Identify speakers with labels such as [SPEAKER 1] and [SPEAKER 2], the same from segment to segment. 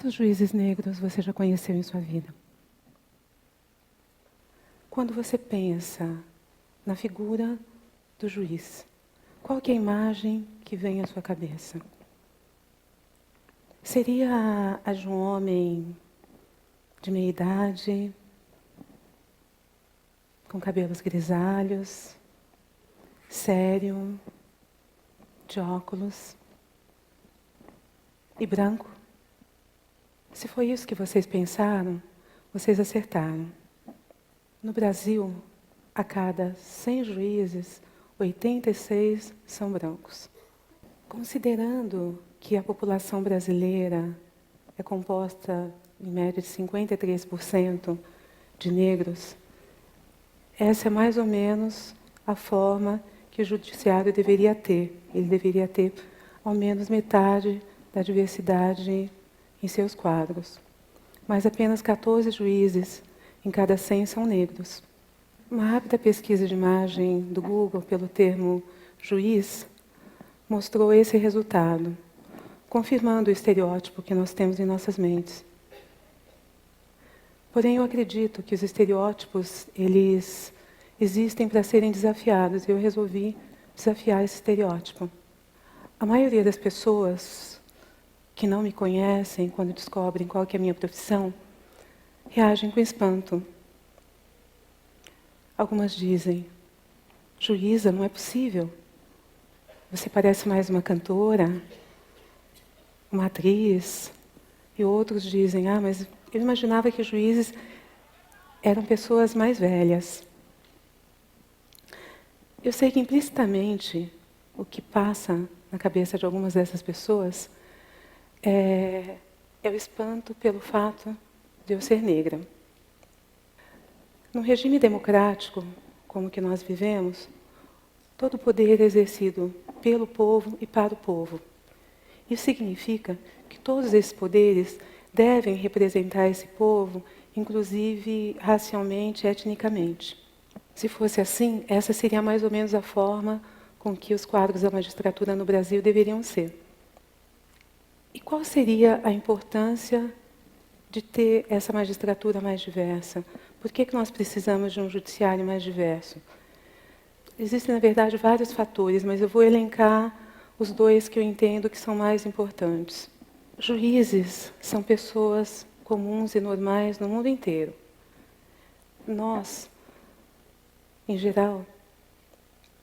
[SPEAKER 1] Quantos juízes negros você já conheceu em sua vida? Quando você pensa na figura do juiz, qual que é a imagem que vem à sua cabeça? Seria a de um homem de meia idade, com cabelos grisalhos, sério, de óculos e branco? Se foi isso que vocês pensaram, vocês acertaram. No Brasil, a cada 100 juízes, 86 são brancos. Considerando que a população brasileira é composta, em média, de 53% de negros, essa é mais ou menos a forma que o judiciário deveria ter. Ele deveria ter ao menos metade da diversidade em seus quadros. Mas apenas 14 juízes em cada 100 são negros. Uma rápida pesquisa de imagem do Google pelo termo juiz mostrou esse resultado, confirmando o estereótipo que nós temos em nossas mentes. Porém, eu acredito que os estereótipos, eles existem para serem desafiados, e eu resolvi desafiar esse estereótipo. A maioria das pessoas que não me conhecem, quando descobrem qual que é a minha profissão, reagem com espanto. Algumas dizem: juíza, não é possível. Você parece mais uma cantora, uma atriz. E outros dizem: ah, mas eu imaginava que juízes eram pessoas mais velhas. Eu sei que implicitamente o que passa na cabeça de algumas dessas pessoas é o espanto pelo fato de eu ser negra. Num regime democrático, como o que nós vivemos, todo o poder é exercido pelo povo e para o povo. Isso significa que todos esses poderes devem representar esse povo, inclusive racialmente, etnicamente. Se fosse assim, essa seria mais ou menos a forma com que os quadros da magistratura no Brasil deveriam ser. E qual seria a importância de ter essa magistratura mais diversa? Por que nós precisamos de um judiciário mais diverso? Existem, na verdade, vários fatores, mas eu vou elencar os dois que eu entendo que são mais importantes. Juízes são pessoas comuns e normais no mundo inteiro. Nós, em geral,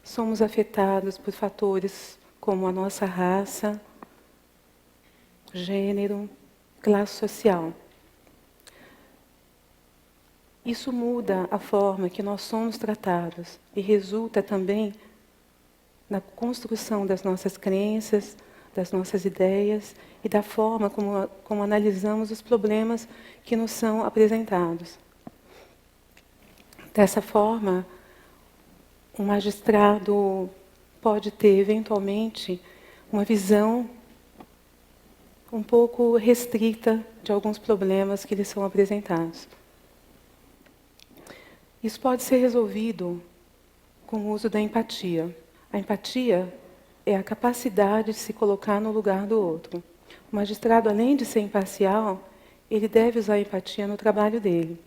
[SPEAKER 1] somos afetados por fatores como a nossa raça, gênero, classe social. Isso muda a forma que nós somos tratados e resulta também na construção das nossas crenças, das nossas ideias e da forma como analisamos os problemas que nos são apresentados. Dessa forma, um magistrado pode ter, eventualmente, uma visão um pouco restrita de alguns problemas que lhes são apresentados. Isso pode ser resolvido com o uso da empatia. A empatia é a capacidade de se colocar no lugar do outro. O magistrado, além de ser imparcial, ele deve usar a empatia no trabalho dele.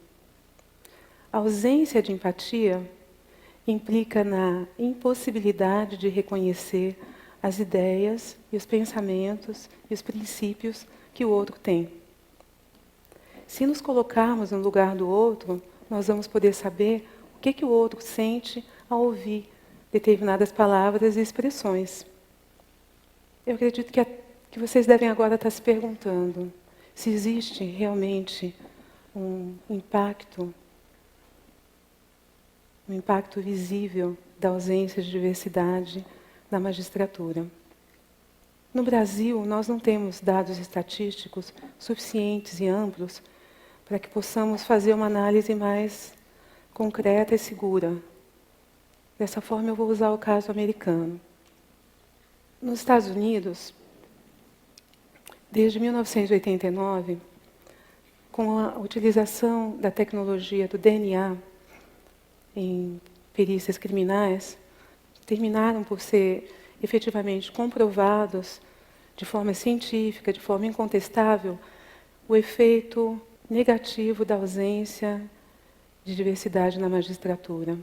[SPEAKER 1] A ausência de empatia implica na impossibilidade de reconhecer as ideias e os pensamentos e os princípios que o outro tem. Se nos colocarmos no lugar do outro, nós vamos poder saber o que o outro sente ao ouvir determinadas palavras e expressões. Eu acredito que vocês devem agora estar se perguntando se existe realmente um impacto visível da ausência de diversidade na magistratura. No Brasil, nós não temos dados estatísticos suficientes e amplos para que possamos fazer uma análise mais concreta e segura. Dessa forma, eu vou usar o caso americano. Nos Estados Unidos, desde 1989, com a utilização da tecnologia do DNA em perícias criminais, terminaram por ser efetivamente comprovados de forma científica, de forma incontestável, o efeito negativo da ausência de diversidade na magistratura.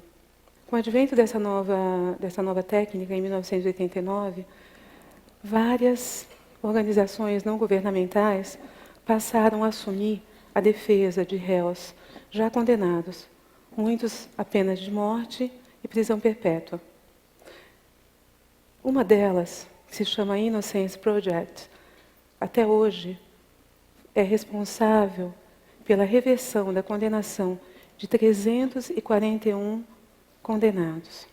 [SPEAKER 1] Com o advento dessa nova técnica, em 1989, várias organizações não governamentais passaram a assumir a defesa de réus já condenados, muitos a penas de morte e prisão perpétua. Uma delas, que se chama Innocence Project, até hoje é responsável pela reversão da condenação de 341 condenados,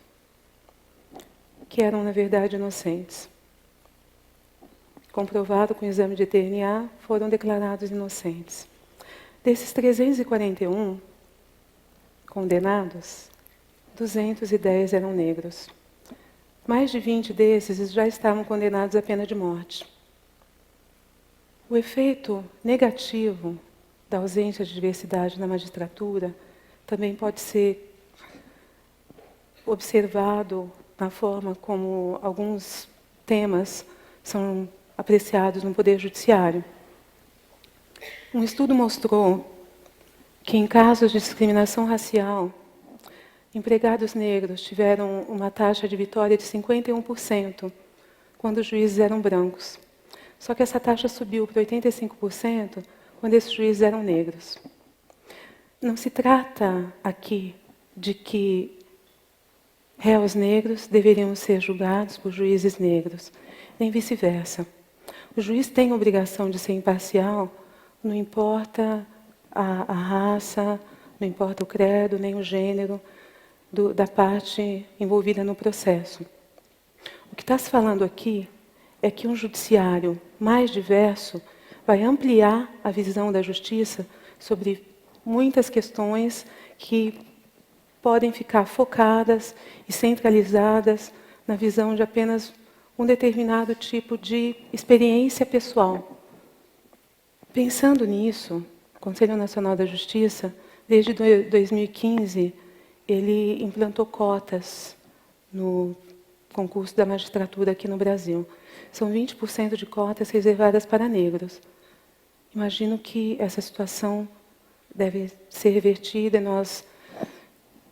[SPEAKER 1] que eram, na verdade, inocentes. Comprovado com o exame de DNA, foram declarados inocentes. Desses 341 condenados, 210 eram negros. Mais de 20 desses já estavam condenados à pena de morte. O efeito negativo da ausência de diversidade na magistratura também pode ser observado na forma como alguns temas são apreciados no Poder Judiciário. Um estudo mostrou que, em casos de discriminação racial, empregados negros tiveram uma taxa de vitória de 51% quando os juízes eram brancos. Só que essa taxa subiu para 85% quando esses juízes eram negros. Não se trata aqui de que réus negros deveriam ser julgados por juízes negros, nem vice-versa. O juiz tem a obrigação de ser imparcial, não importa a raça, não importa o credo, nem o gênero da parte envolvida no processo. O que está se falando aqui é que um judiciário mais diverso vai ampliar a visão da justiça sobre muitas questões que podem ficar focadas e centralizadas na visão de apenas um determinado tipo de experiência pessoal. Pensando nisso, o Conselho Nacional da Justiça, desde 2015, ele implantou cotas no concurso da magistratura aqui no Brasil. São 20% de cotas reservadas para negros. Imagino que essa situação deve ser revertida e nós,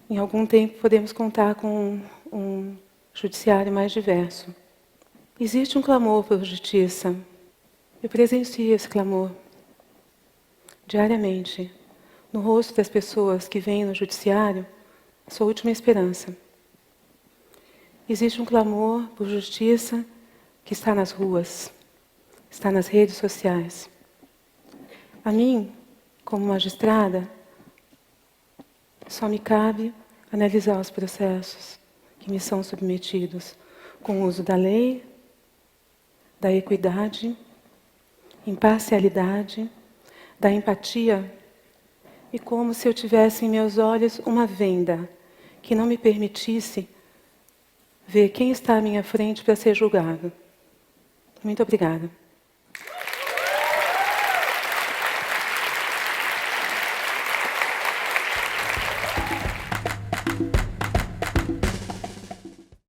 [SPEAKER 1] em algum tempo, podemos contar com um judiciário mais diverso. Existe um clamor por justiça. Eu presencio esse clamor diariamente, no rosto das pessoas que vêm no judiciário, a sua última esperança. Existe um clamor por justiça que está nas ruas, está nas redes sociais. A mim, como magistrada, só me cabe analisar os processos que me são submetidos com o uso da lei, da equidade, imparcialidade, da empatia, e como se eu tivesse em meus olhos uma venda que não me permitisse ver quem está à minha frente para ser julgado. Muito obrigada.